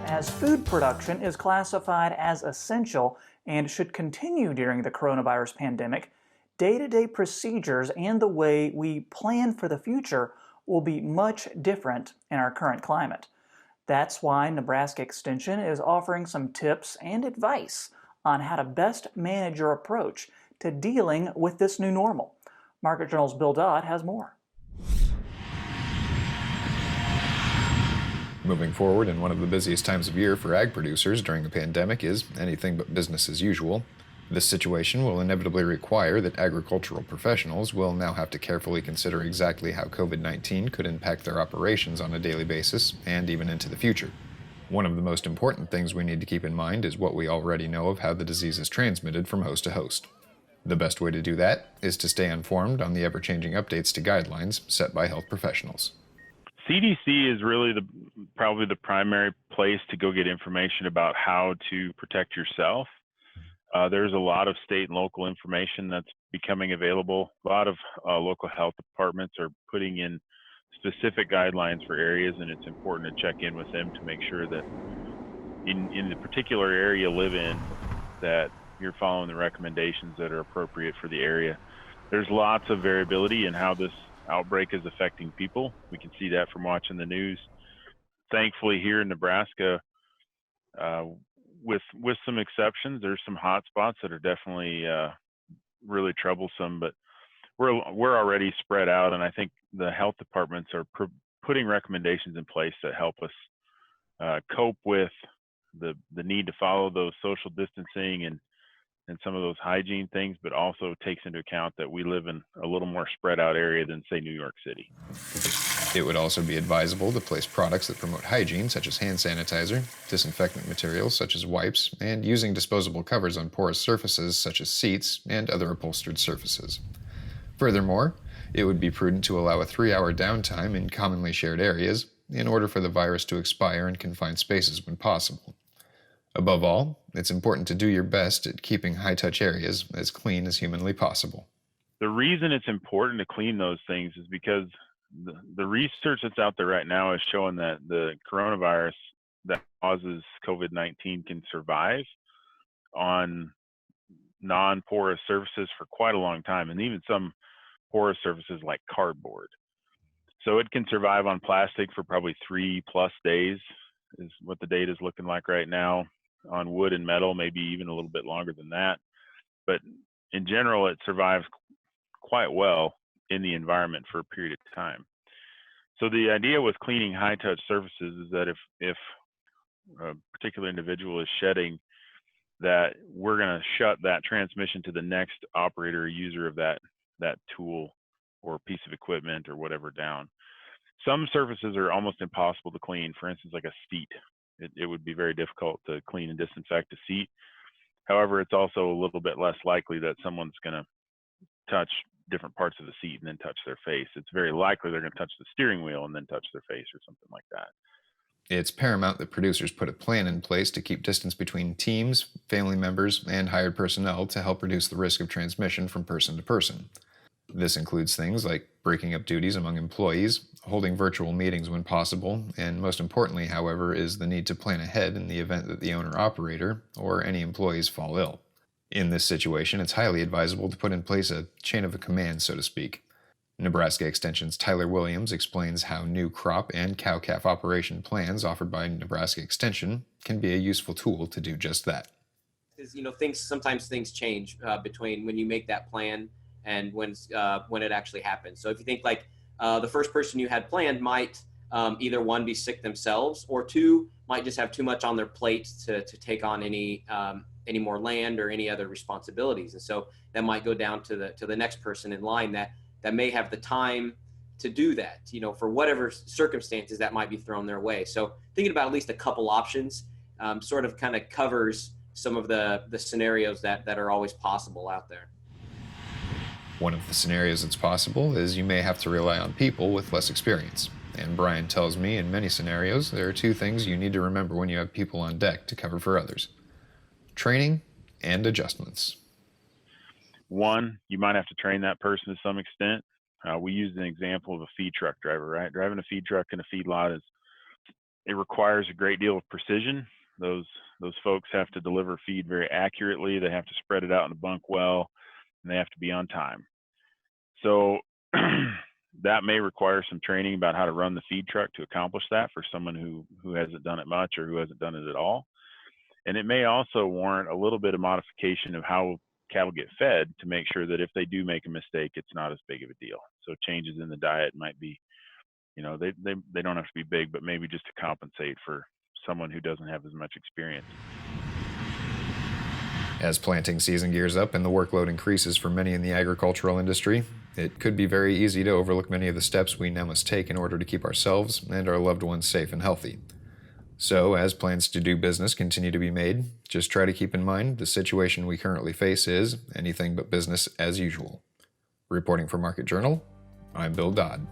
As food production is classified as essential and should continue during the coronavirus pandemic, day-to-day procedures and the way we plan for the future will be much different in our current climate. That's why Nebraska Extension is offering some tips and advice on how to best manage your approach to dealing with this new normal. Market Journal's Bill Dodd has more. Moving forward in one of the busiest times of year for ag producers during the pandemic is anything but business as usual. This situation will inevitably require that agricultural professionals will now have to carefully consider exactly how COVID-19 could impact their operations on a daily basis and even into the future. One of the most important things we need to keep in mind is what we already know of how the disease is transmitted from host to host. The best way to do that is to stay informed on the ever-changing updates to guidelines set by health professionals. CDC is really probably the primary place to go get information about how to protect yourself. There's a lot of state and local information that's becoming available. A lot of local health departments are putting in specific guidelines for areas, and it's important to check in with them to make sure that in the particular area you live in, that you're following the recommendations that are appropriate for the area. There's lots of variability in how this outbreak is affecting people. We can see that from watching the news. Thankfully, here in Nebraska, with some exceptions, there's some hot spots that are definitely really troublesome, but we're already spread out, and I think the health departments are putting recommendations in place that help us cope with the need to follow those social distancing and some of those hygiene things, but also takes into account that we live in a little more spread out area than, say, New York City. It would also be advisable to place products that promote hygiene, such as hand sanitizer, disinfectant materials, such as wipes, and using disposable covers on porous surfaces, such as seats and other upholstered surfaces. Furthermore, it would be prudent to allow a 3-hour downtime in commonly shared areas in order for the virus to expire in confined spaces when possible. Above all, it's important to do your best at keeping high-touch areas as clean as humanly possible. The reason it's important to clean those things is because the research that's out there right now is showing that the coronavirus that causes COVID-19 can survive on non-porous surfaces for quite a long time, and even some porous surfaces like cardboard. So it can survive on plastic for probably 3+ days is what the data is looking like right now. On wood and metal, maybe even a little bit longer than that. But in general, it survives quite well in the environment for a period of time. So the idea with cleaning high-touch surfaces is that if a particular individual is shedding, that we're going to shut that transmission to the next operator or user of that tool or piece of equipment or whatever down. Some surfaces are almost impossible to clean. For instance, like a seat. It would be very difficult to clean and disinfect a seat. However, it's also a little bit less likely that someone's going to touch different parts of the seat and then touch their face. It's very likely they're going to touch the steering wheel and then touch their face or something like that. It's paramount that producers put a plan in place to keep distance between teams, family members, and hired personnel to help reduce the risk of transmission from person to person. This includes things like breaking up duties among employees, holding virtual meetings when possible, and most importantly, however, is the need to plan ahead in the event that the owner-operator or any employees fall ill. In this situation, it's highly advisable to put in place a chain of command, so to speak. Nebraska Extension's Tyler Williams explains how new crop and cow-calf operation plans offered by Nebraska Extension can be a useful tool to do just that. Sometimes things change between when you make that plan and when it actually happens. So if you think like the first person you had planned might either one, be sick themselves, or two, might just have too much on their plate to take on any more land or any other responsibilities. And so that might go down to the next person in line that may have the time to do that, for whatever circumstances that might be thrown their way. So thinking about at least a couple options sort of kind of covers some of the scenarios that are always possible out there. One of the scenarios that's possible is you may have to rely on people with less experience. And Brian tells me in many scenarios, there are two things you need to remember when you have people on deck to cover for others: training and adjustments. One, you might have to train that person to some extent. We used an example of a feed truck driver, right? Driving a feed truck in a feed lot is It requires a great deal of precision. Those folks have to deliver feed very accurately. They have to spread it out in the bunk well, and they have to be on time. So that may require some training about how to run the feed truck to accomplish that for someone who hasn't done it much or who hasn't done it at all. And it may also warrant a little bit of modification of how cattle get fed to make sure that if they do make a mistake, it's not as big of a deal. So changes in the diet might be, they don't have to be big, but maybe just to compensate for someone who doesn't have as much experience. As planting season gears up and the workload increases for many in the agricultural industry, it could be very easy to overlook many of the steps we now must take in order to keep ourselves and our loved ones safe and healthy. So, as plans to do business continue to be made, just try to keep in mind the situation we currently face is anything but business as usual. Reporting for Market Journal, I'm Bill Dodd.